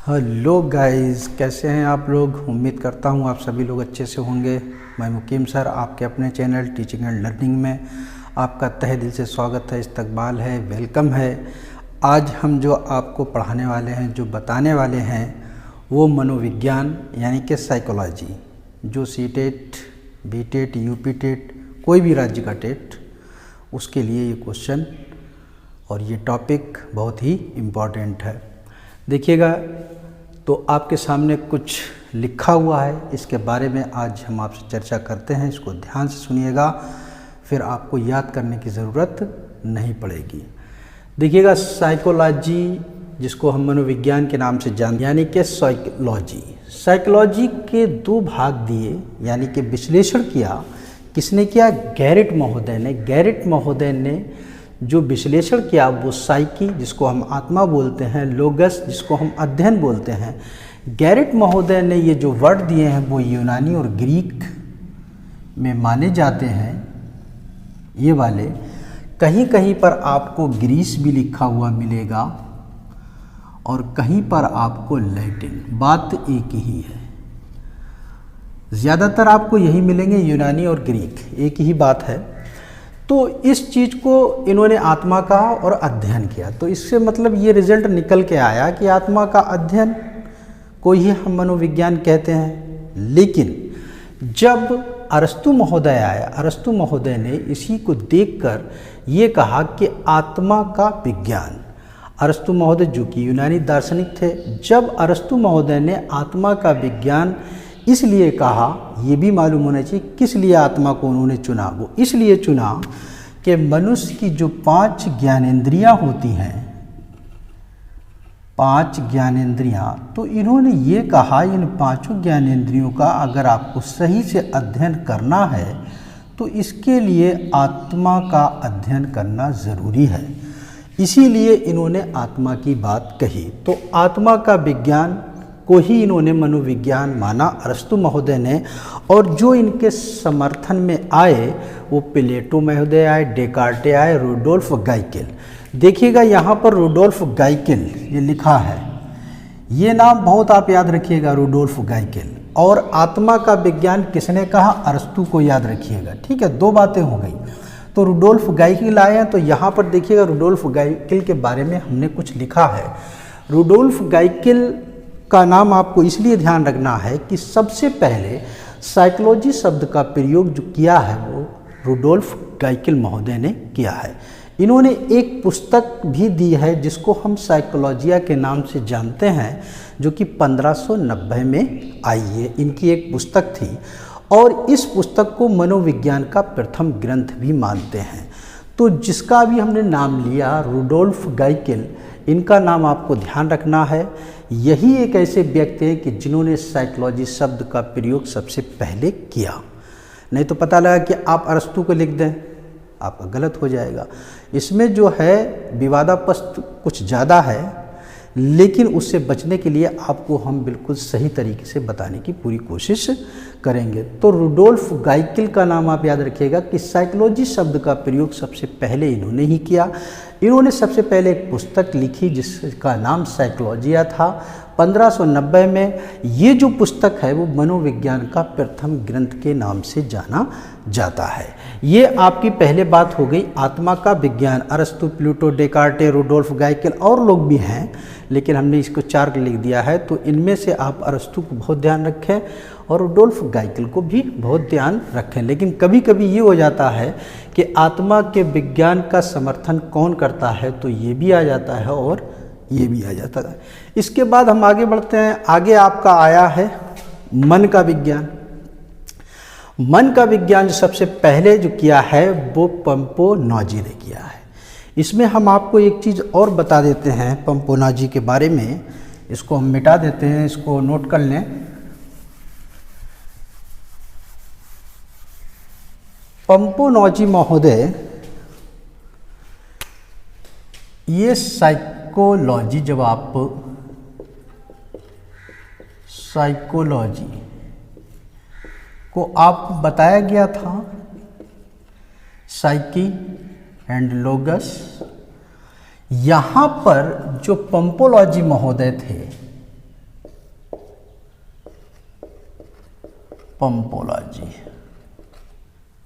Hello guys, कैसे हैं आप लोग। उम्मीद करता हूं आप सभी लोग अच्छे से होंगे। मैं मुकीम सर आपके अपने चैनल टीचिंग एंड लर्निंग में आपका तहे दिल से स्वागत है, इस्तकबाल है, वेलकम है। आज हम जो आपको पढ़ाने वाले हैं, जो बताने वाले हैं, वो मनोविज्ञान यानी कि साइकोलॉजी, जो सीटेट, बीटेट, यूपीटेट, कोई भी राज्य का टेट, उसके लिए ये क्वेश्चन और ये टॉपिक बहुत ही इम्पॉर्टेंट है। देखिएगा, तो आपके सामने कुछ लिखा हुआ है, इसके बारे में आज हम आपसे चर्चा करते हैं। इसको ध्यान से सुनिएगा, फिर आपको याद करने की ज़रूरत नहीं पड़ेगी। देखिएगा, साइकोलॉजी, जिसको हम मनोविज्ञान के नाम से जानते हैं, यानी कि साइकोलॉजी के दो भाग दिए, यानी कि विश्लेषण किया। किसने किया? गैरेट महोदय ने। गैरेट महोदय ने जो विश्लेषण किया वो साइकी, जिसको हम आत्मा बोलते हैं, लोगस, जिसको हम अध्ययन बोलते हैं। गैरेट महोदय ने ये जो वर्ड दिए हैं वो यूनानी और ग्रीक में माने जाते हैं। ये वाले कहीं कहीं पर आपको ग्रीस भी लिखा हुआ मिलेगा और कहीं पर आपको लैटिन। बात एक ही है, ज़्यादातर आपको यही मिलेंगे, यूनानी और ग्रीक, एक ही बात है। तो इस चीज़ को इन्होंने आत्मा कहा और अध्ययन किया। तो इससे मतलब ये रिजल्ट निकल के आया कि आत्मा का अध्ययन को ही हम मनोविज्ञान कहते हैं। लेकिन जब अरस्तु महोदय आए, अरस्तु महोदय ने इसी को देखकर ये कहा कि आत्मा का विज्ञान। अरस्तु महोदय जो कि यूनानी दार्शनिक थे, जब अरस्तु महोदय ने आत्मा का विज्ञान इसलिए कहा, ये भी मालूम होना चाहिए किस लिए आत्मा को उन्होंने चुना। वो इसलिए चुना कि मनुष्य की जो 5 ज्ञानेंद्रियां होती हैं, 5 ज्ञानेंद्रियां, तो इन्होंने ये कहा इन 5 ज्ञानेंद्रियों का अगर आपको सही से अध्ययन करना है तो इसके लिए आत्मा का अध्ययन करना ज़रूरी है। इसीलिए इन्होंने आत्मा की बात कही। तो आत्मा का विज्ञान को ही इन्होंने मनोविज्ञान माना, अरस्तु महोदय ने। और जो इनके समर्थन में आए वो प्लेटो महोदय आए, डेकार्टे आए, रुडोल्फ गाइकिल। देखिएगा यहाँ पर रुडोल्फ गाइकिल ये लिखा है, ये नाम बहुत आप याद रखिएगा, रुडोल्फ गाइकिल। और आत्मा का विज्ञान किसने कहा? अरस्तु को याद रखिएगा, ठीक है। 2 बातें हो गई। तो रुडोल्फ गाइकिल आए हैं, तो यहाँ पर देखिएगा रुडोल्फ गाइकिल के बारे में हमने कुछ लिखा है। रुडोल्फ गाइकिल का नाम आपको इसलिए ध्यान रखना है कि सबसे पहले साइकोलॉजी शब्द का प्रयोग जो किया है वो रुडोल्फ गाइकिल महोदय ने किया है। इन्होंने एक पुस्तक भी दी है जिसको हम साइकोलॉजिया के नाम से जानते हैं, जो कि 1590 में आई है। इनकी एक पुस्तक थी और इस पुस्तक को मनोविज्ञान का प्रथम ग्रंथ भी मानते हैं। तो जिसका भी हमने नाम लिया, रुडोल्फ गाइकिल, इनका नाम आपको ध्यान रखना है। यही एक ऐसे व्यक्ति हैं कि जिन्होंने साइकोलॉजी शब्द का प्रयोग सबसे पहले किया। नहीं तो पता लगा कि आप अरस्तु को लिख दें, आपका गलत हो जाएगा। इसमें जो है विवादास्पद कुछ ज़्यादा है, लेकिन उससे बचने के लिए आपको हम बिल्कुल सही तरीके से बताने की पूरी कोशिश करेंगे। तो रुडोल्फ गाइकिल का नाम आप याद रखिएगा कि साइकोलॉजी शब्द का प्रयोग सबसे पहले इन्होंने ही किया। इन्होंने सबसे पहले एक पुस्तक लिखी जिसका नाम साइकोलॉजिया था 1590 में। ये जो पुस्तक है वो मनोविज्ञान का प्रथम ग्रंथ के नाम से जाना जाता है। ये आपकी पहले बात हो गई आत्मा का विज्ञान। अरस्तु, प्लेटो, डेकार्टे, रुडोल्फ गाइकिल और लोग भी हैं, लेकिन हमने इसको 4 लिख दिया है। तो इनमें से आप अरस्तु को बहुत ध्यान रखें और रुडोल्फ गाइकिल को भी बहुत ध्यान रखें। लेकिन कभी कभी ये हो जाता है कि आत्मा के विज्ञान का समर्थन कौन करता है, तो ये भी आ जाता है और ये भी आ जाता है। इसके बाद हम आगे बढ़ते हैं। आगे आपका आया है मन का विज्ञान। मन का विज्ञान जो सबसे पहले जो किया है वो पंपोनाजी ने किया है। इसमें हम आपको एक चीज़ और बता देते हैं पंपोनाजी के बारे में। इसको हम मिटा देते हैं, इसको नोट कर लें। पंपोनाजी महोदय ये साइकोलॉजी, जब आप साइकोलॉजी को आप बताया गया था साइकी एंड लोगस, यहाँ पर जो पंपोलॉजी महोदय थे पंपोलॉजी,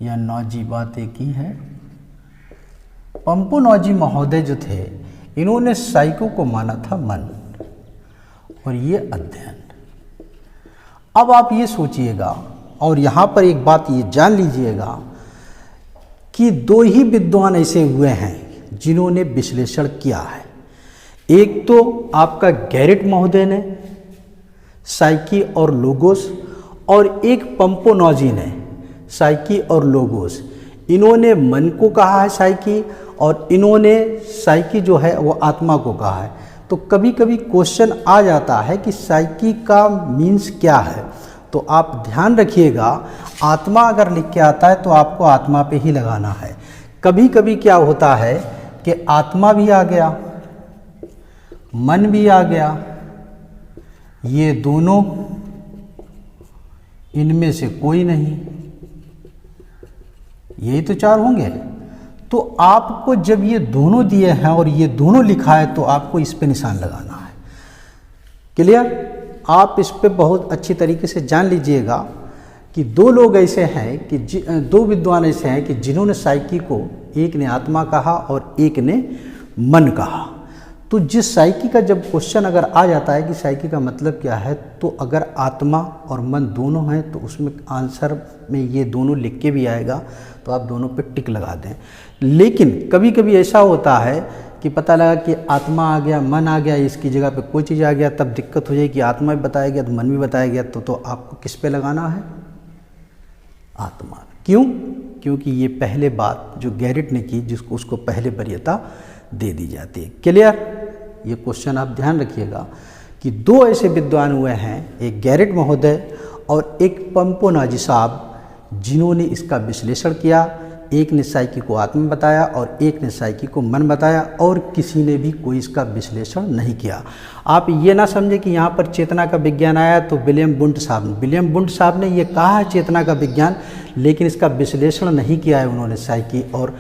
या नौजी बात एक ही है। पंपोलॉजी महोदय जो थे, इन्होंने साइको को माना था मन और ये अध्ययन। अब आप ये सोचिएगा और यहाँ पर एक बात ये जान लीजिएगा कि दो ही विद्वान ऐसे हुए हैं जिन्होंने विश्लेषण किया है। एक तो आपका गैरेट महोदय ने साइकी और लोगोस, और एक पंपोलॉजी ने साइकी और लोगोस। इन्होंने मन को कहा है साइकी, और इन्होंने साइकी जो है वो आत्मा को कहा है। तो कभी कभी क्वेश्चन आ जाता है कि साइकी का मीन्स क्या है, तो आप ध्यान रखिएगा, आत्मा अगर लिख के आता है तो आपको आत्मा पे ही लगाना है। कभी कभी क्या होता है कि आत्मा भी आ गया, मन भी आ गया, ये दोनों, इनमें से कोई नहीं, यही तो चार होंगे। तो आपको जब ये दोनों दिए हैं और ये दोनों लिखा है तो आपको इस पे निशान लगाना है। क्लियर? आप इस पे बहुत अच्छी तरीके से जान लीजिएगा कि दो लोग ऐसे हैं कि दो विद्वान ऐसे हैं कि जिन्होंने साइकी को, एक ने आत्मा कहा और एक ने मन कहा। तो जिस साइकी का जब क्वेश्चन अगर आ जाता है कि साइकी का मतलब क्या है, तो अगर आत्मा और मन दोनों हैं तो उसमें आंसर में ये दोनों लिख के भी आएगा, तो आप दोनों पे टिक लगा दें। लेकिन कभी कभी ऐसा होता है कि पता लगा कि आत्मा आ गया, मन आ गया, इसकी जगह पे कोई चीज़ आ गया, तब दिक्कत हो जाएगी कि आत्मा भी बताया गया तो मन भी बताया गया, तो आपको किस पे लगाना है? आत्मा। क्यों? क्योंकि ये पहले बात जो गैरेट ने की, जिसको उसको पहले वरीयता दे दी जाती है। क्लियर? ये क्वेश्चन आप ध्यान रखिएगा कि दो ऐसे विद्वान हुए हैं, एक गैरेट महोदय और एक पंपोलॉजी साहब, जिन्होंने इसका विश्लेषण किया। एक ने साइकी को आत्मा बताया और एक ने साइकी को मन बताया, और किसी ने भी कोई इसका विश्लेषण नहीं किया। आप ये ना समझे कि यहाँ पर चेतना का विज्ञान आया तो विलियम वुंट साहब ने ये कहा है चेतना का विज्ञान, लेकिन इसका विश्लेषण नहीं किया है उन्होंने साइकी और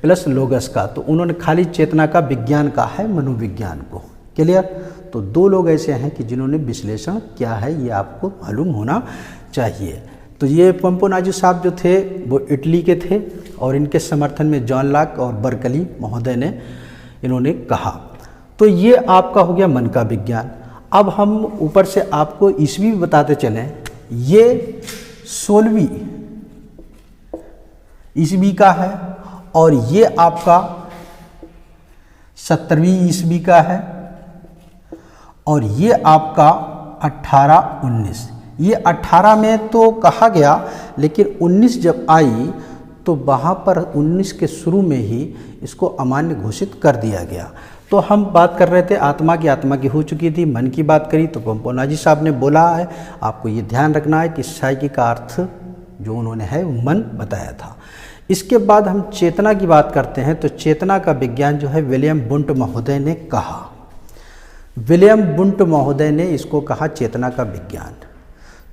प्लस लोगस का। तो उन्होंने खाली चेतना का विज्ञान कहा है, मनोविज्ञान को। क्लियर? तो दो लोग ऐसे हैं कि जिन्होंने विश्लेषण किया है, ये आपको मालूम होना चाहिए। तो ये पंपोलॉजी साहब जो थे वो इटली के थे, और इनके समर्थन में जॉन लॉक और बर्कली महोदय ने इन्होंने कहा। तो ये आपका हो गया मन का विज्ञान। अब हम ऊपर से आपको ईस्वी बताते चलें। ये 16वीं ईस्वी का है और ये आपका 17वीं ईस्वी का है, और ये आपका 18-19। ये 18 में तो कहा गया, लेकिन 19 जब आई तो वहाँ पर 19 के शुरू में ही इसको अमान्य घोषित कर दिया गया। तो हम बात कर रहे थे आत्मा की हो चुकी थी, मन की बात करी तो पंपोलॉजी साहब ने बोला है। आपको ये ध्यान रखना है कि साइकी का अर्थ जो उन्होंने है वो मन बताया था। इसके बाद हम चेतना की बात करते हैं, तो चेतना का विज्ञान जो है विलियम वुंट महोदय ने कहा। विलियम वुंट महोदय ने इसको कहा चेतना का विज्ञान।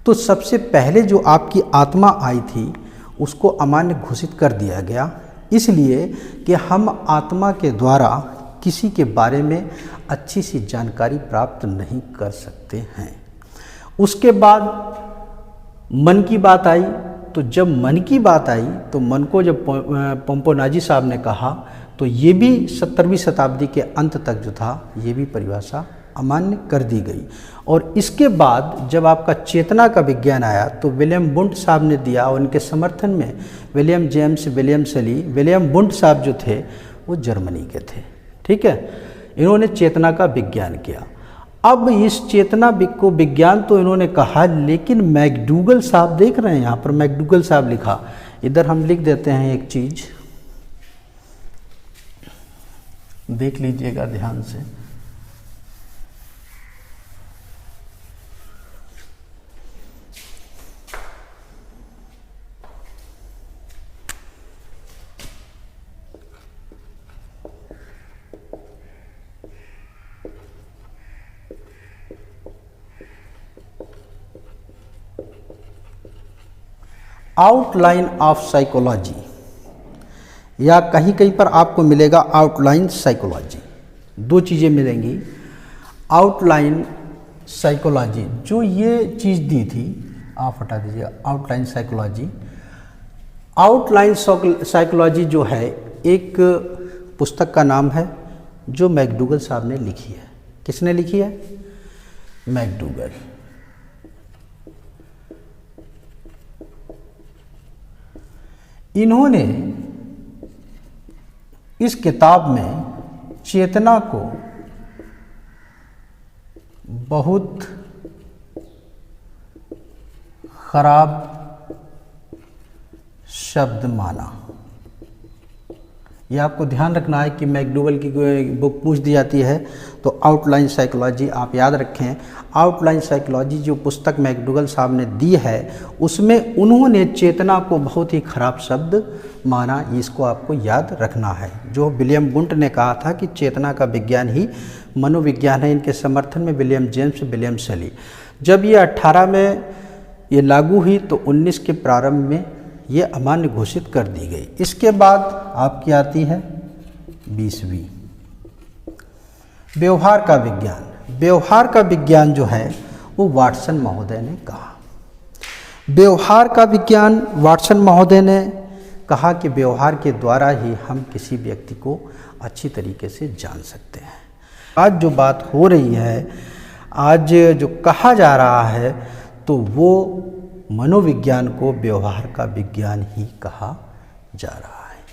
तो सबसे पहले जो आपकी आत्मा आई थी उसको अमान्य घोषित कर दिया गया, इसलिए कि हम आत्मा के द्वारा किसी के बारे में अच्छी सी जानकारी प्राप्त नहीं कर सकते हैं। उसके बाद मन की बात आई, तो जब मन की बात आई तो मन को जब पंपोलॉजी साहब ने कहा, तो ये भी 17वीं शताब्दी के अंत तक जो था ये भी परिभाषा अमान्य कर दी गई। और इसके बाद जब आपका चेतना का विज्ञान आया तो विलियम वुंट साहब ने दिया, और उनके समर्थन में विलियम वुंट साहब जो थे वो जर्मनी के थे। ठीक है, इन्होंने चेतना का विज्ञान किया। अब इस चेतना को विज्ञान तो इन्होंने कहा, लेकिन मैकडूगल साहब देख रहे हैं यहाँ पर मैकडूगल साहब लिखा, इधर हम लिख देते हैं एक चीज, देख लीजिएगा ध्यान से। आउटलाइन ऑफ साइकोलॉजी, या कहीं कहीं पर आपको मिलेगा आउटलाइन साइकोलॉजी। दो चीज़ें मिलेंगी। आउटलाइन साइकोलॉजी जो ये चीज़ दी थी आप हटा दीजिए, आउटलाइन साइकोलॉजी। आउटलाइन साइकोलॉजी जो है एक पुस्तक का नाम है जो मैकडूगल साहब ने लिखी है। किसने लिखी है? मैकडूगल। इन्होंने इस किताब में चेतना को बहुत खराब शब्द माना। यह आपको ध्यान रखना है कि मैकडूगल की बुक पूछ दी जाती है तो आउटलाइन साइकोलॉजी आप याद रखें। आउटलाइन साइकोलॉजी जो पुस्तक मैकडूगल साहब ने दी है उसमें उन्होंने चेतना को बहुत ही खराब शब्द माना। इसको आपको याद रखना है। जो विलियम वुंट ने कहा था कि चेतना का विज्ञान ही मनोविज्ञान है, इनके समर्थन में विलियम जेम्स, विलियम शेली। जब ये 18 में ये लागू हुई तो 19 के प्रारंभ में ये अमान्य घोषित कर दी गई। इसके बाद आपकी आती है 20वीं, व्यवहार का विज्ञान। व्यवहार का विज्ञान जो है वो वाटसन महोदय ने कहा। व्यवहार का विज्ञान वाटसन महोदय ने कहा कि व्यवहार के द्वारा ही हम किसी व्यक्ति को अच्छी तरीके से जान सकते हैं। आज जो बात हो रही है, आज जो कहा जा रहा है, तो वो मनोविज्ञान को व्यवहार का विज्ञान ही कहा जा रहा है।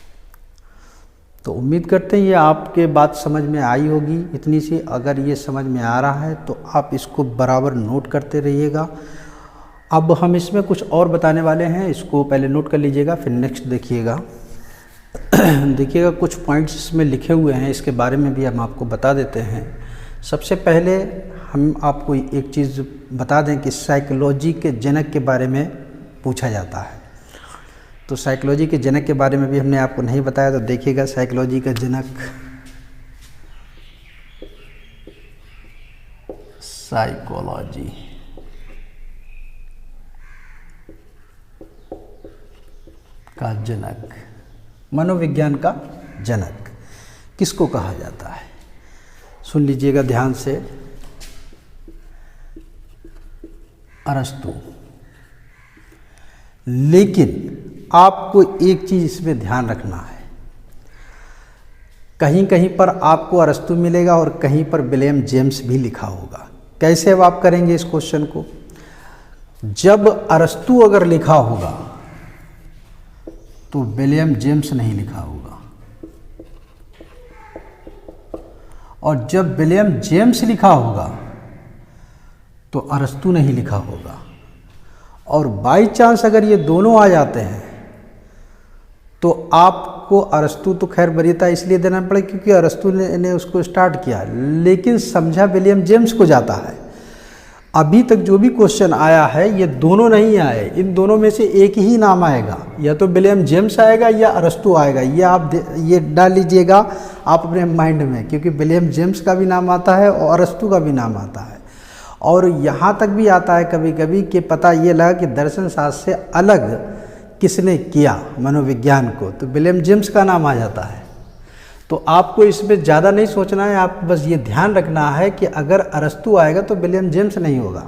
तो उम्मीद करते हैं ये आपके बात समझ में आई होगी इतनी सी। अगर ये समझ में आ रहा है तो आप इसको बराबर नोट करते रहिएगा। अब हम इसमें कुछ और बताने वाले हैं, इसको पहले नोट कर लीजिएगा, फिर नेक्स्ट देखिएगा। देखिएगा कुछ पॉइंट्स इसमें लिखे हुए हैं, इसके बारे में भी हम आपको बता देते हैं। सबसे पहले हम आपको एक चीज़ बता दें कि साइकोलॉजी के जनक के बारे में पूछा जाता है। तो साइकोलॉजी के जनक के बारे में भी हमने आपको नहीं बताया, तो देखिएगा साइकोलॉजी का जनक साइकोलॉजी का जनक, मनोविज्ञान का जनक किसको कहा जाता है? सुन लीजिएगा ध्यान से, अरस्तु। लेकिन आपको एक चीज़ इसमें ध्यान रखना है, कहीं कहीं पर आपको अरस्तु मिलेगा और कहीं पर विलियम जेम्स भी लिखा होगा। कैसे अब आप करेंगे इस क्वेश्चन को? जब अरस्तु अगर लिखा होगा तो विलियम जेम्स नहीं लिखा होगा, और जब विलियम जेम्स लिखा होगा तो अरस्तु नहीं लिखा होगा। और बाई चांस अगर ये दोनों आ जाते हैं तो आपको अरस्तु तो खैर वरीयता इसलिए देना पड़ेगा क्योंकि अरस्तु ने उसको स्टार्ट किया, लेकिन समझा विलियम जेम्स को जाता है। अभी तक जो भी क्वेश्चन आया है ये दोनों नहीं आए, इन दोनों में से एक ही नाम आएगा, या तो विलियम जेम्स आएगा या अरस्तु आएगा। ये आप ये डाल लीजिएगा आप अपने माइंड में, क्योंकि विलियम जेम्स का भी नाम आता है और अरस्तु का भी नाम आता है। और यहाँ तक भी आता है कभी कभी कि पता ये लगा कि दर्शन शास्त्र से अलग किसने किया मनोविज्ञान को, तो विलियम जेम्स का नाम आ जाता है। तो आपको इसमें ज़्यादा नहीं सोचना है, आप बस ये ध्यान रखना है कि अगर अरस्तु आएगा तो विलियम जेम्स नहीं होगा,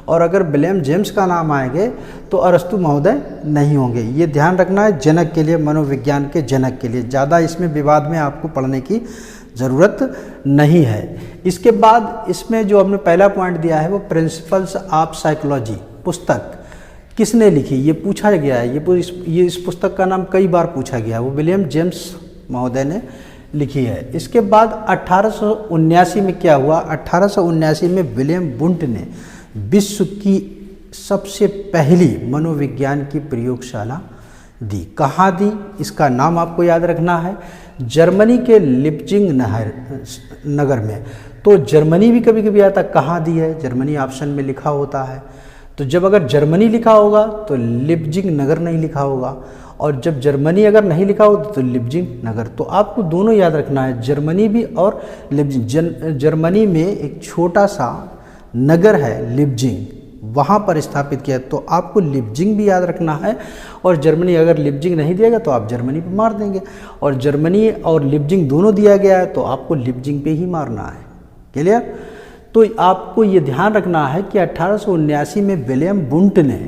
और अगर विलियम जेम्स का नाम आएंगे तो अरस्तु महोदय नहीं होंगे। ये ध्यान रखना है जनक के लिए, मनोविज्ञान के जनक के लिए। ज़्यादा इसमें विवाद में आपको पढ़ने की ज़रूरत नहीं है। इसके बाद इसमें जो हमने पहला पॉइंट दिया है वो प्रिंसिपल्स ऑफ साइकोलॉजी पुस्तक किसने लिखी, ये पूछा गया है। ये इस पुस्तक का नाम कई बार पूछा गया है, वो विलियम जेम्स महोदय ने लिखी है। इसके बाद 1879 में क्या हुआ? 1879 में विलियम वुंट ने विश्व की सबसे पहली मनोविज्ञान की प्रयोगशाला दी। कहाँ दी? इसका नाम आपको याद रखना है, जर्मनी के लिप्जिंग नगर में। तो जर्मनी भी कभी कभी आता, कहाँ दी है? जर्मनी ऑप्शन में लिखा होता है। तो जब अगर जर्मनी लिखा होगा तो लिप्जिंग नगर नहीं लिखा होगा, और जब जर्मनी अगर नहीं लिखा हो तो लिप्जिंग नगर। तो आपको दोनों याद रखना है, जर्मनी भी और लिप्जिंग। जर्मनी में एक छोटा सा नगर है लिप्जिंग, वहाँ पर स्थापित किया, तो आपको लिप्जिंग भी याद रखना है। और जर्मनी अगर लिप्जिंग नहीं दिएगा तो आप जर्मनी पे मार देंगे, और जर्मनी और लिप्जिंग दोनों दिया गया है तो आपको लिप्जिंग पे ही मारना है। क्लियर? तो आपको ये ध्यान रखना है कि 1879 में विलियम वुंट ने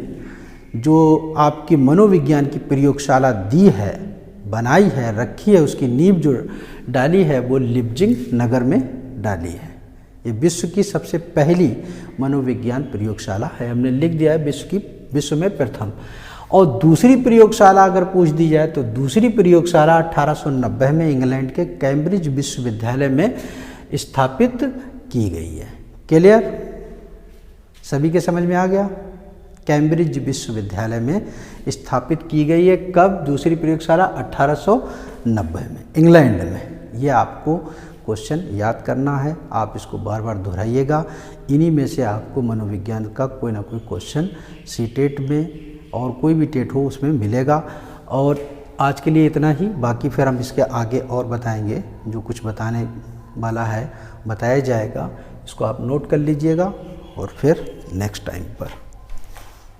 जो आपकी मनोविज्ञान की प्रयोगशाला दी है, बनाई है, रखी है, उसकी नींव जो डाली है वो लिप्जिंग नगर में डाली है। ये विश्व की सबसे पहली मनोविज्ञान प्रयोगशाला है, हमने लिख दिया है विश्व में प्रथम। और दूसरी प्रयोगशाला अगर पूछ दी जाए तो दूसरी प्रयोगशाला 1890 में इंग्लैंड के कैम्ब्रिज विश्वविद्यालय में स्थापित की गई है। क्लियर? सभी के समझ में आ गया? कैम्ब्रिज विश्वविद्यालय में स्थापित की गई है। कब? दूसरी प्रयोगशाला 1890 में इंग्लैंड में। ये आपको क्वेश्चन याद करना है, आप इसको बार बार दोहराइएगा। इन्हीं में से आपको मनोविज्ञान का कोई ना कोई क्वेश्चन सीटेट में और कोई भी टेट हो उसमें मिलेगा। और आज के लिए इतना ही, बाकी फिर हम इसके आगे और बताएंगे, जो कुछ बताने वाला है बताया जाएगा। इसको आप नोट कर लीजिएगा और फिर नेक्स्ट टाइम पर